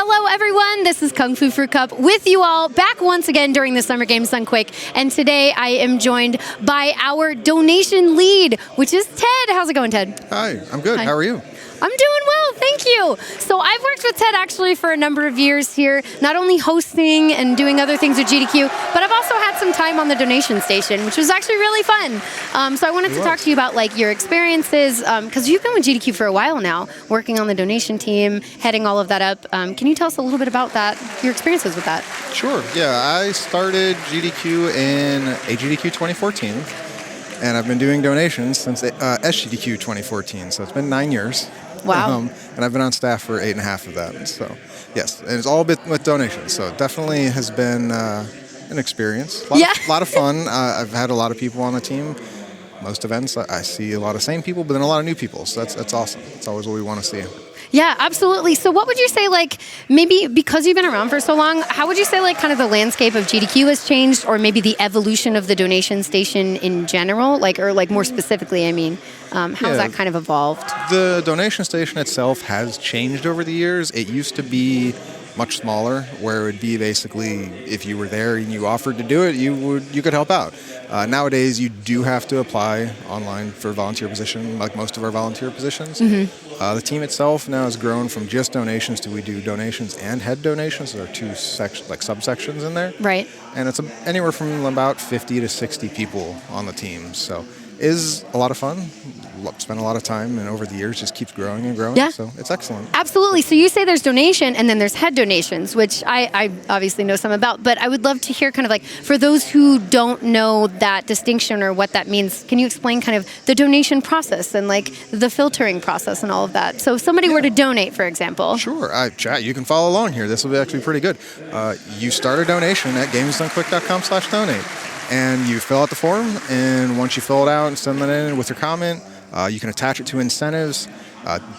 Hello, everyone. This is Kung Fu Fruit Cup with you all back once again during the Summer Games Done Quick. And today I am joined by our donation lead, which is Ted. How's it going, Ted? Hi, I'm good. Hi. How are you? I'm doing well, thank you. So I've worked with Ted actually for a number of years here, not only hosting and doing other things with GDQ, but I've also had some time on the donation station, which was actually really fun. So I wanted to talk to you about like your experiences, because you've been with GDQ for a while now, working on the donation team, heading all of that up. Can you tell us a little bit about that, your experiences with that? Sure. Yeah, I started GDQ in GDQ 2014, and I've been doing donations since SGDQ 2014, so it's been 9 years. Wow. And I've been on staff for 8.5 of that. So, yes, and it's all been with donations. So it definitely has been an experience. A lot of fun. I've had a lot of people on the team. Most events, I see a lot of same people, but then a lot of new people. So that's awesome. It's always what we want to see. Yeah, absolutely. So what would you say, like, maybe because you've been around for so long, how would you say, like, kind of the landscape of GDQ has changed, or maybe the evolution of the donation station in general, like, or like more specifically, I mean, how has that kind of evolved? The donation station itself has changed over the years. It used to be much smaller, where it would be basically if you were there and you offered to do it, you could help out. Nowadays, you do have to apply online for a volunteer position, like most of our volunteer positions. The team itself now has grown from just donations to we do donations and head donations. So there are two subsections in there. Right. And it's anywhere from about 50 to 60 people on the team. So it is a lot of fun. Spent a lot of time, and over the years just keeps growing and growing. Yeah. So it's excellent. Absolutely. So you say there's donation and then there's head donations, which I obviously know some about, but I would love to hear kind of like, for those who don't know that distinction or what that means, can you explain kind of the donation process and like the filtering process and all of that? So if somebody were to donate, for example. Sure. Chat, you can follow along here. This will be actually pretty good. You start a donation at gamesdonequick.com/donate, and you fill out the form, and once you fill it out and send that in with your comment, you can attach it to incentives.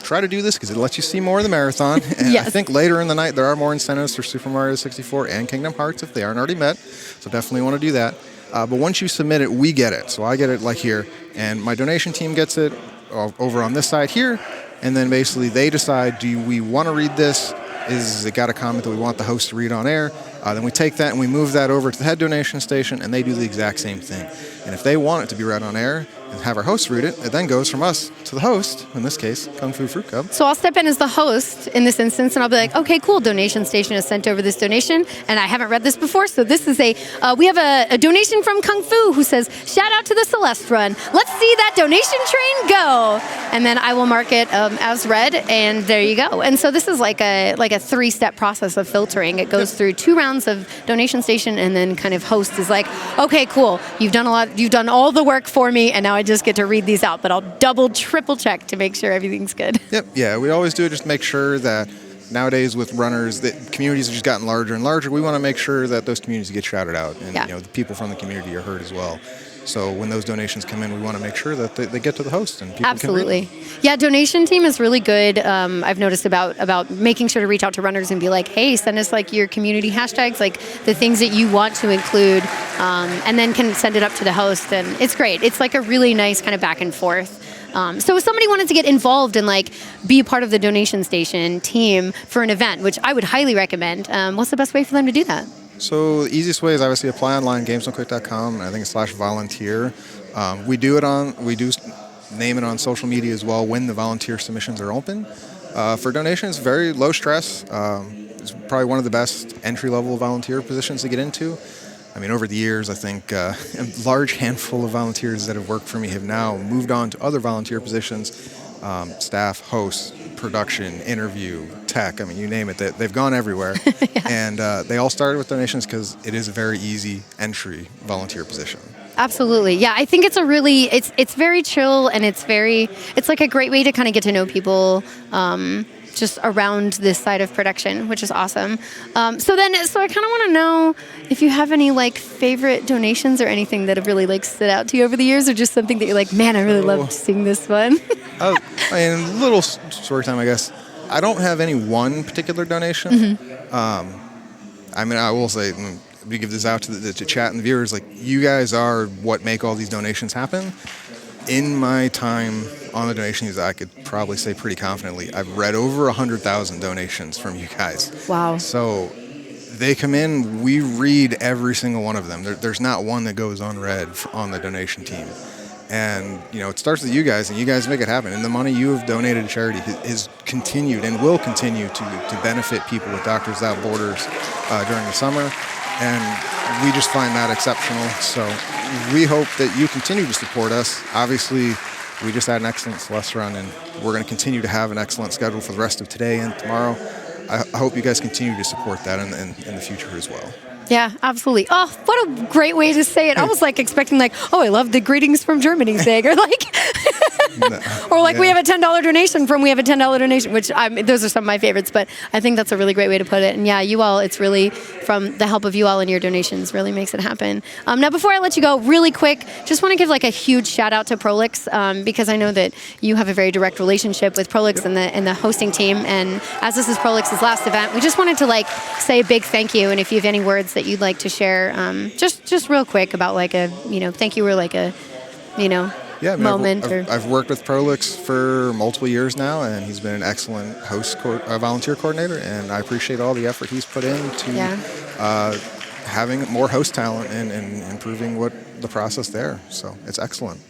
Try to do this because it lets you see more of the marathon. And Yes. I think later in the night there are more incentives for Super Mario 64 and Kingdom Hearts if they aren't already met. So definitely want to do that. But once you submit it, we get it. So I get it like here, and my donation team gets it over on this side here. And then basically they decide, do we want to read this? Is it got a comment that we want the host to read on air? Then we take that and we move that over to the head donation station, and they do the exact same thing. And if they want it to be read on air and have our host read it, it then goes from us to the host, in this case, Kung Fu Fruit Cup. So I'll step in as the host in this instance, and I'll be like, okay, cool, donation station has sent over this donation, and I haven't read this before, so this is we have a donation from Kung Fu who says, shout out to the Celeste Run. Let's see that donation train go. And then I will mark it as read, and there you go. And so this is like a 3-step process of filtering. It goes through 2 rounds of donation station, and then kind of host is like, okay, cool, you've done all the work for me, and now I just get to read these out, but I'll double, triple check to make sure everything's good. Yep, yeah, we always do it just to make sure that nowadays with runners, that communities have just gotten larger and larger. We want to make sure that those communities get shouted out, and the people from the community are heard as well. So when those donations come in, we want to make sure that they get to the host and people can read them. Yeah, donation team is really good. I've noticed about making sure to reach out to runners and be like, hey, send us like your community hashtags, like the things that you want to include, and then can send it up to the host. And it's great. It's like a really nice kind of back and forth. So if somebody wanted to get involved and like be a part of the donation station team for an event, which I would highly recommend, what's the best way for them to do that? So the easiest way is obviously apply online, gamesdonequick.com, and I think it's /volunteer. We do name it on social media as well when the volunteer submissions are open. For donations, very low stress. It's probably one of the best entry-level volunteer positions to get into. I mean, over the years, I think a large handful of volunteers that have worked for me have now moved on to other volunteer positions, staff, hosts, production, interview, tech, I mean, you name it, they've gone everywhere. And they all started with donations because it is a very easy entry volunteer position. Absolutely. Yeah, I think it's it's very chill, and it's like a great way to kind of get to know people just around this side of production, which is awesome. So I kind of want to know if you have any like favorite donations or anything that have really like stood out to you over the years, or just something that you're like, man, I really loved seeing this one. I mean, little story time, I guess. I don't have any one particular donation. I mean, I will say, we give this out to chat and the viewers, like, you guys are what make all these donations happen. in my time on the donations, I could probably say pretty confidently, I've read over 100,000 donations from you guys. Wow. So they come in, we read every single one of them. There's not one that goes unread on the donation team. And, it starts with you guys, and you guys make it happen. And the money you have donated to charity is continued and will continue to benefit people with Doctors Without Borders during the summer. And we just find that exceptional. So we hope that you continue to support us. Obviously, we just had an excellent Celeste run, and we're going to continue to have an excellent schedule for the rest of today and tomorrow. I hope you guys continue to support that in the future as well. Yeah, absolutely. Oh, what a great way to say it. I was expecting I love the greetings from Germany thing, or we have a $10 donation from, which those are some of my favorites, but I think that's a really great way to put it. And yeah, you all, it's really from the help of you all and your donations really makes it happen. Now, before I let you go, really quick, just want to give a huge shout out to Prolix, because I know that you have a very direct relationship with Prolix and the hosting team. And as this is Prolix's last event, we just wanted to say a big thank you. And if you have any words that you'd like to share, just real quick about thank you, or moment. I've worked with Prolix for multiple years now, and he's been an excellent volunteer coordinator, and I appreciate all the effort he's put into having more host talent and improving the process there. So it's excellent.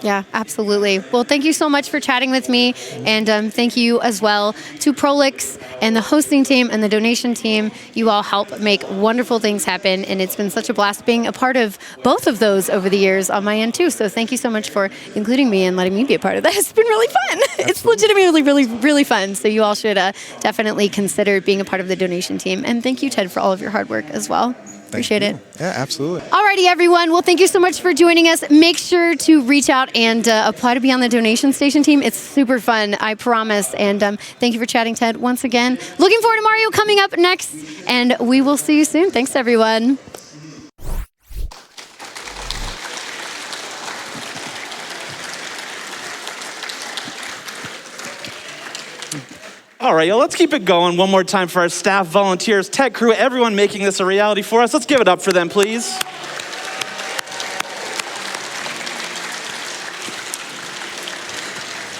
Yeah, absolutely. Well, thank you so much for chatting with me, and thank you as well to Prolix and the hosting team and the donation team. You all help make wonderful things happen, and it's been such a blast being a part of both of those over the years on my end too. So thank you so much for including me and letting me be a part of that. It's been really fun. Absolutely. It's legitimately really, really fun. So you all should definitely consider being a part of the donation team. And thank you, Ted, for all of your hard work as well. Appreciate it. Yeah, absolutely. Alrighty, everyone. Well, thank you so much for joining us. Make sure to reach out and apply to be on the donation station team. It's super fun, I promise. And thank you for chatting, Ted, once again. Looking forward to Mario coming up next, and we will see you soon. Thanks, everyone. All right, y'all, let's keep it going one more time for our staff, volunteers, tech crew, everyone making this a reality for us. Let's give it up for them, please.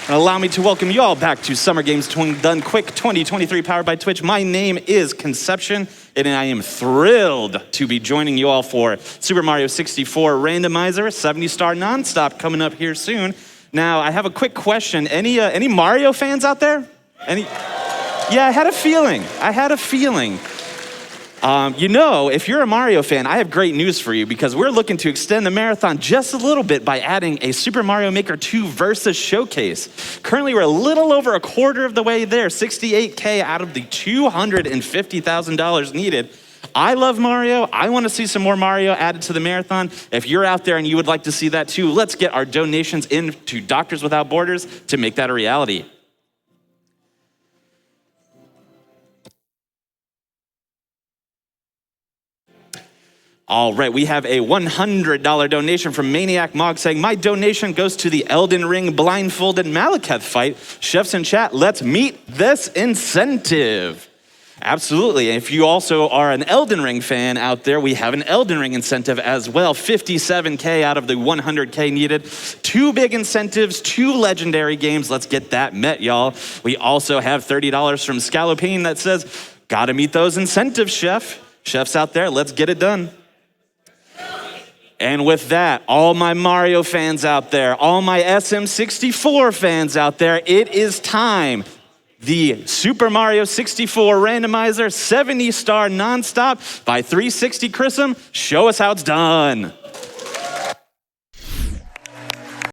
And allow me to welcome you all back to Summer Games Done Quick 2023, powered by Twitch. My name is Conception, and I am thrilled to be joining you all for Super Mario 64 Randomizer, 70-star nonstop coming up here soon. Now, I have a quick question. Any Mario fans out there? Yeah, I had a feeling. If you're a Mario fan, I have great news for you, because we're looking to extend the marathon just a little bit by adding a Super Mario Maker 2 Versus Showcase. Currently, we're a little over a quarter of the way there, $68K out of the $250,000 needed. I love Mario. I want to see some more Mario added to the marathon. If you're out there and you would like to see that too, let's get our donations in to Doctors Without Borders to make that a reality. All right, we have a $100 donation from Maniac Mog saying, my donation goes to the Elden Ring blindfolded Malekith fight. Chefs in chat, let's meet this incentive. Absolutely. If you also are an Elden Ring fan out there, we have an Elden Ring incentive as well. $57K out of the $100K needed. 2 big incentives, 2 legendary games. Let's get that met, y'all. We also have $30 from Scallopine that says, gotta meet those incentives, chef. Chefs out there, let's get it done. And with that, all my Mario fans out there, all my SM64 fans out there, it is time. The Super Mario 64 Randomizer 70-star nonstop by 360 Chrism. Show us how it's done.